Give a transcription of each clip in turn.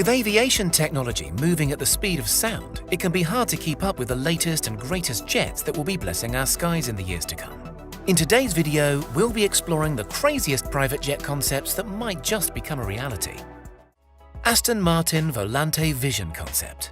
With aviation technology moving at the speed of sound, it can be hard to keep up with the latest and greatest jets that will be blessing our skies in the years to come. In today's video, we'll be exploring the craziest private jet concepts that might just become a reality. Aston Martin Volante Vision Concept.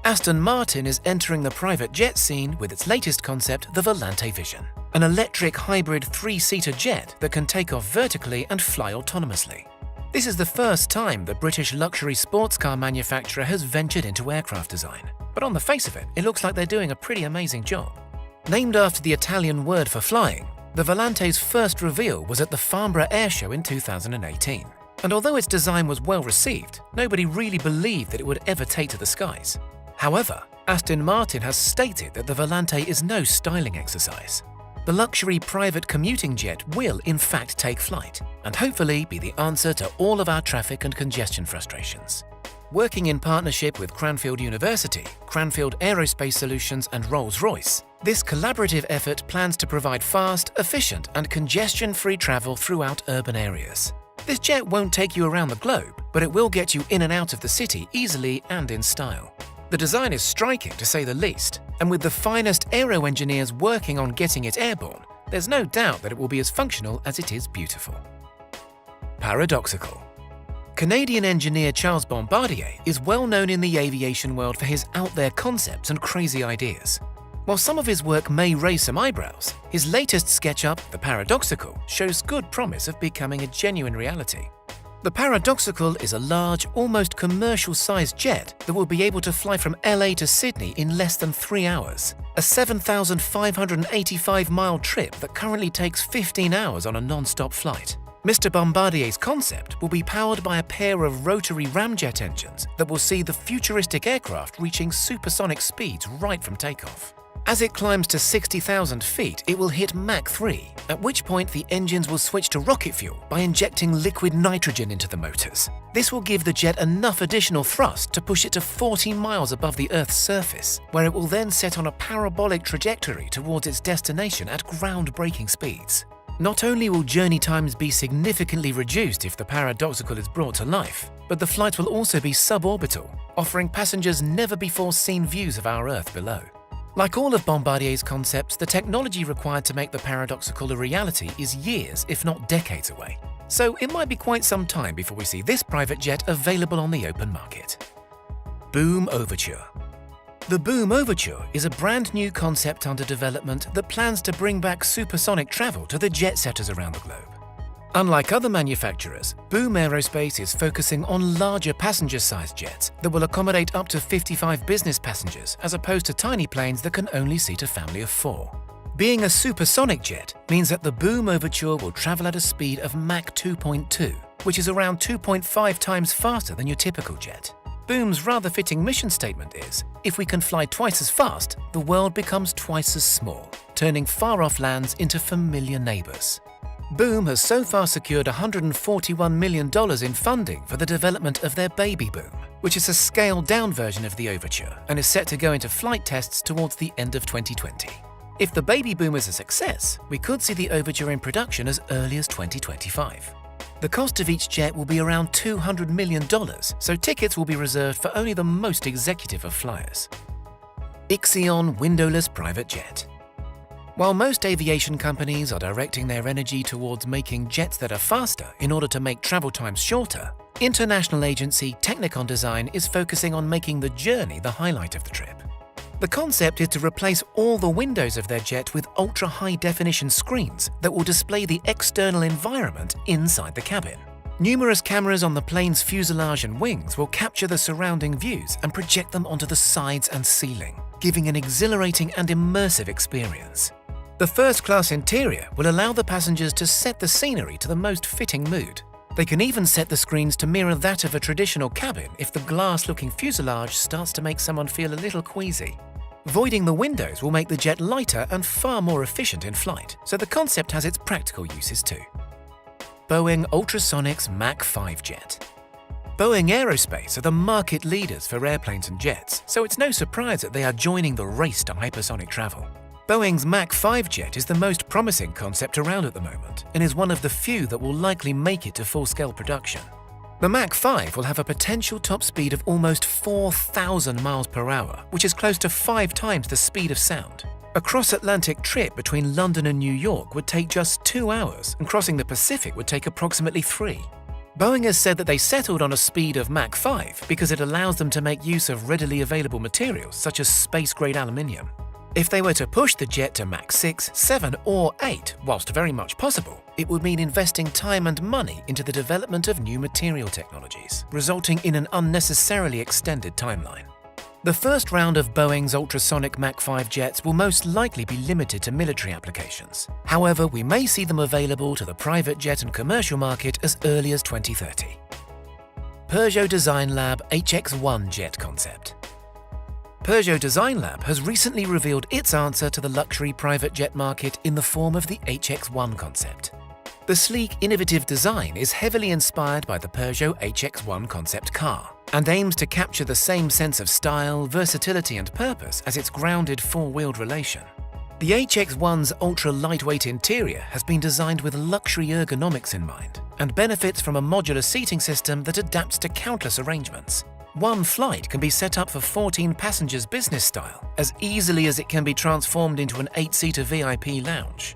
Aston Martin is entering the private jet scene with its latest concept, the Volante Vision, an electric hybrid three-seater jet that can take off vertically and fly autonomously. This is the first time the British luxury sports car manufacturer has ventured into aircraft design, but on the face of it, it looks like they're doing a pretty amazing job. Named after the Italian word for flying, the Volante's first reveal was at the Farnborough Air Show in 2018. And although its design was well received, nobody really believed that it would ever take to the skies. However, Aston Martin has stated that the Volante is no styling exercise. The luxury private commuting jet will in fact take flight, and hopefully be the answer to all of our traffic and congestion frustrations. Working in partnership with Cranfield University, Cranfield Aerospace Solutions and Rolls-Royce, this collaborative effort plans to provide fast, efficient and congestion-free travel throughout urban areas. This jet won't take you around the globe, but it will get you in and out of the city easily and in style. The design is striking to say the least, and with the finest aero engineers working on getting it airborne, there's no doubt that it will be as functional as it is beautiful. Paradoxical. Canadian engineer Charles Bombardier is well known in the aviation world for his out-there concepts and crazy ideas. While some of his work may raise some eyebrows, his latest SketchUp, the Paradoxical, shows good promise of becoming a genuine reality. The Paradoxical is a large, almost commercial-sized jet that will be able to fly from LA to Sydney in less than 3 hours, a 7,585-mile trip that currently takes 15 hours on a non-stop flight. Mr. Bombardier's concept will be powered by a pair of rotary ramjet engines that will see the futuristic aircraft reaching supersonic speeds right from takeoff. As it climbs to 60,000 feet, it will hit Mach 3, at which point the engines will switch to rocket fuel by injecting liquid nitrogen into the motors. This will give the jet enough additional thrust to push it to 40 miles above the Earth's surface, where it will then set on a parabolic trajectory towards its destination at groundbreaking speeds. Not only will journey times be significantly reduced if the Paradoxical is brought to life, but the flight will also be suborbital, offering passengers never-before-seen views of our Earth below. Like all of Bombardier's concepts, the technology required to make the Paradoxical a reality is years, if not decades away. So it might be quite some time before we see this private jet available on the open market. Boom Overture. The Boom Overture is a brand new concept under development that plans to bring back supersonic travel to the jet setters around the globe. Unlike other manufacturers, Boom Aerospace is focusing on larger passenger-sized jets that will accommodate up to 55 business passengers as opposed to tiny planes that can only seat a family of 4. Being a supersonic jet means that the Boom Overture will travel at a speed of Mach 2.2, which is around 2.5 times faster than your typical jet. Boom's rather fitting mission statement is, if we can fly twice as fast, the world becomes twice as small, turning far-off lands into familiar neighbors. Boom has so far secured $141 million in funding for the development of their Baby Boom, which is a scaled-down version of the Overture and is set to go into flight tests towards the end of 2020. If the Baby Boom is a success, we could see the Overture in production as early as 2025. The cost of each jet will be around $200 million, so tickets will be reserved for only the most executive of flyers. Ixion Windowless Private Jet. While most aviation companies are directing their energy towards making jets that are faster in order to make travel times shorter, international agency Technicon Design is focusing on making the journey the highlight of the trip. The concept is to replace all the windows of their jet with ultra-high-definition screens that will display the external environment inside the cabin. Numerous cameras on the plane's fuselage and wings will capture the surrounding views and project them onto the sides and ceiling, giving an exhilarating and immersive experience. The first-class interior will allow the passengers to set the scenery to the most fitting mood. They can even set the screens to mirror that of a traditional cabin if the glass-looking fuselage starts to make someone feel a little queasy. Voiding the windows will make the jet lighter and far more efficient in flight, so the concept has its practical uses too. Boeing Ultrasonics Mach 5 jet. Boeing Aerospace are the market leaders for airplanes and jets, so it's no surprise that they are joining the race to hypersonic travel. Boeing's Mach 5 jet is the most promising concept around at the moment and is one of the few that will likely make it to full-scale production. The Mach 5 will have a potential top speed of almost 4,000 miles per hour, which is close to 5 times the speed of sound. A cross-Atlantic trip between London and New York would take just 2 hours, and crossing the Pacific would take approximately 3. Boeing has said that they settled on a speed of Mach 5 because it allows them to make use of readily available materials such as space-grade aluminium. If they were to push the jet to Mach 6, 7 or 8, whilst very much possible, it would mean investing time and money into the development of new material technologies, resulting in an unnecessarily extended timeline. The first round of Boeing's ultrasonic Mach 5 jets will most likely be limited to military applications. However, we may see them available to the private jet and commercial market as early as 2030. Peugeot Design Lab HX1 jet concept. Peugeot Design Lab has recently revealed its answer to the luxury private jet market in the form of the HX1 concept. The sleek, innovative design is heavily inspired by the Peugeot HX1 concept car and aims to capture the same sense of style, versatility and purpose as its grounded four-wheeled relation. The HX1's ultra-lightweight interior has been designed with luxury ergonomics in mind and benefits from a modular seating system that adapts to countless arrangements. One flight can be set up for 14 passengers business style as easily as it can be transformed into an 8-seater VIP lounge.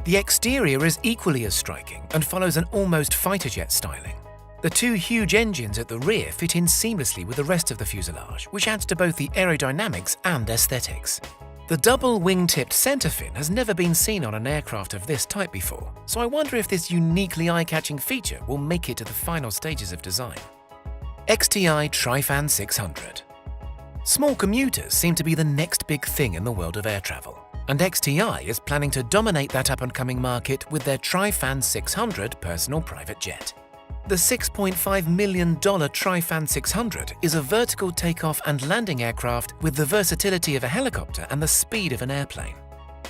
The exterior is equally as striking and follows an almost fighter jet styling. The two huge engines at the rear fit in seamlessly with the rest of the fuselage, which adds to both the aerodynamics and aesthetics. The double wing-tipped center fin has never been seen on an aircraft of this type before, so I wonder if this uniquely eye-catching feature will make it to the final stages of design. XTI Trifan 600. Small commuters seem to be the next big thing in the world of air travel, and XTI is planning to dominate that up-and-coming market with their Trifan 600 personal private jet. The $6.5 million Trifan 600 is a vertical takeoff and landing aircraft with the versatility of a helicopter and the speed of an airplane.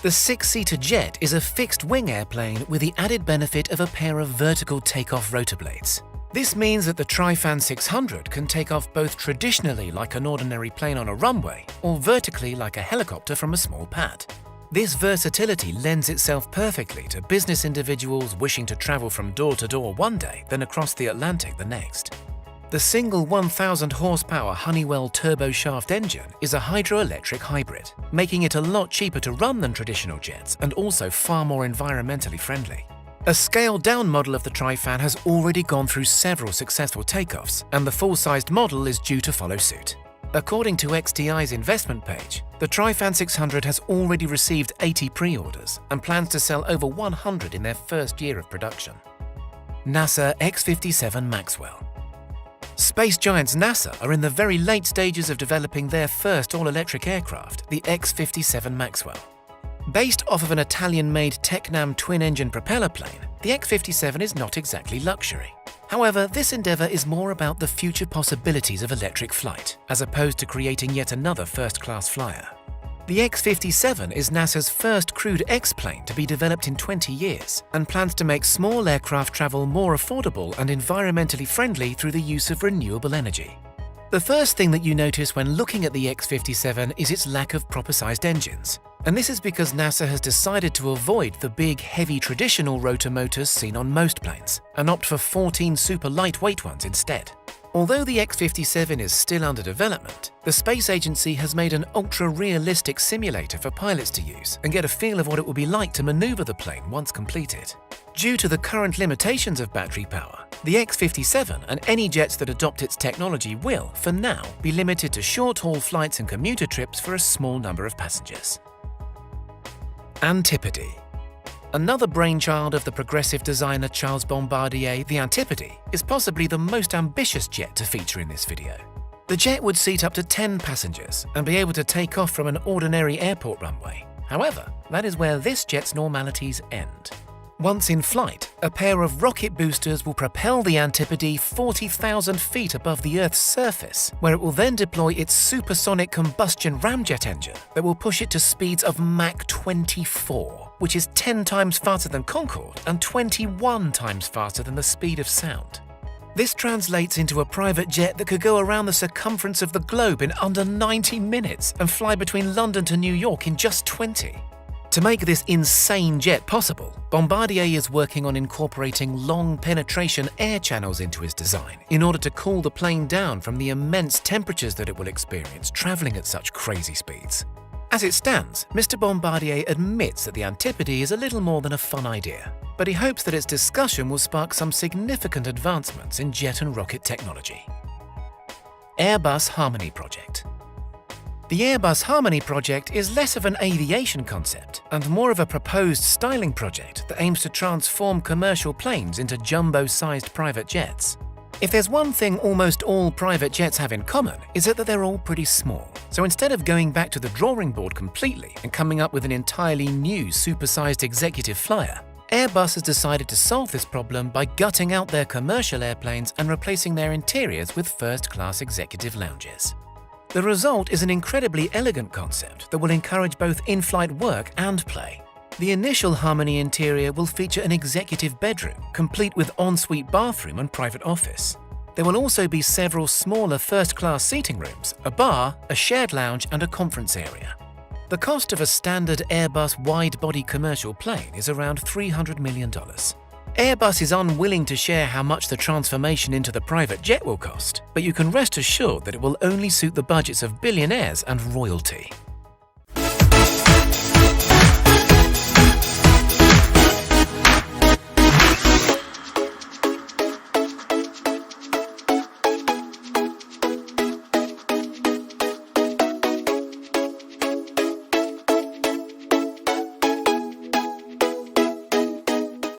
The 6-seater jet is a fixed-wing airplane with the added benefit of a pair of vertical takeoff rotor blades. This means that the Trifan 600 can take off both traditionally like an ordinary plane on a runway or vertically like a helicopter from a small pad. This versatility lends itself perfectly to business individuals wishing to travel from door to door one day, then across the Atlantic the next. The single 1,000 horsepower Honeywell turboshaft engine is a hydroelectric hybrid, making it a lot cheaper to run than traditional jets and also far more environmentally friendly. A scaled-down model of the Trifan has already gone through several successful takeoffs, and the full-sized model is due to follow suit. According to XTI's investment page, the Trifan 600 has already received 80 pre-orders and plans to sell over 100 in their first year of production. NASA X-57 Maxwell. Space giants NASA are in the very late stages of developing their first all-electric aircraft, the X-57 Maxwell. Based off of an Italian-made Tecnam twin-engine propeller plane, the X-57 is not exactly luxury. However, this endeavour is more about the future possibilities of electric flight, as opposed to creating yet another first-class flyer. The X-57 is NASA's first crewed X-plane to be developed in 20 years, and plans to make small aircraft travel more affordable and environmentally friendly through the use of renewable energy. The first thing that you notice when looking at the X-57 is its lack of proper-sized engines. And this is because NASA has decided to avoid the big, heavy traditional rotor motors seen on most planes and opt for 14 super lightweight ones instead. Although the X-57 is still under development, the space agency has made an ultra-realistic simulator for pilots to use and get a feel of what it will be like to maneuver the plane once completed. Due to the current limitations of battery power, the X-57 and any jets that adopt its technology will, for now, be limited to short-haul flights and commuter trips for a small number of passengers. Antipode. Another brainchild of the progressive designer Charles Bombardier, the Antipode is possibly the most ambitious jet to feature in this video. The jet would seat up to 10 passengers and be able to take off from an ordinary airport runway. However, that is where this jet's normalities end. Once in flight, a pair of rocket boosters will propel the Antipode 40,000 feet above the Earth's surface, where it will then deploy its supersonic combustion ramjet engine that will push it to speeds of Mach 24, which is 10 times faster than Concorde and 21 times faster than the speed of sound. This translates into a private jet that could go around the circumference of the globe in under 90 minutes and fly between London to New York in just 20. To make this insane jet possible, Bombardier is working on incorporating long penetration air channels into his design in order to cool the plane down from the immense temperatures that it will experience traveling at such crazy speeds. As it stands, Mr. Bombardier admits that the Antipode is a little more than a fun idea, but he hopes that its discussion will spark some significant advancements in jet and rocket technology. Airbus Harmony Project. The Airbus Harmony project is less of an aviation concept and more of a proposed styling project that aims to transform commercial planes into jumbo-sized private jets. If there's one thing almost all private jets have in common, is that they're all pretty small. So instead of going back to the drawing board completely and coming up with an entirely new supersized executive flyer, Airbus has decided to solve this problem by gutting out their commercial airplanes and replacing their interiors with first-class executive lounges. The result is an incredibly elegant concept that will encourage both in-flight work and play. The initial Harmony interior will feature an executive bedroom, complete with ensuite bathroom and private office. There will also be several smaller first-class seating rooms, a bar, a shared lounge and a conference area. The cost of a standard Airbus wide-body commercial plane is around $300 million. Airbus is unwilling to share how much the transformation into the private jet will cost, but you can rest assured that it will only suit the budgets of billionaires and royalty.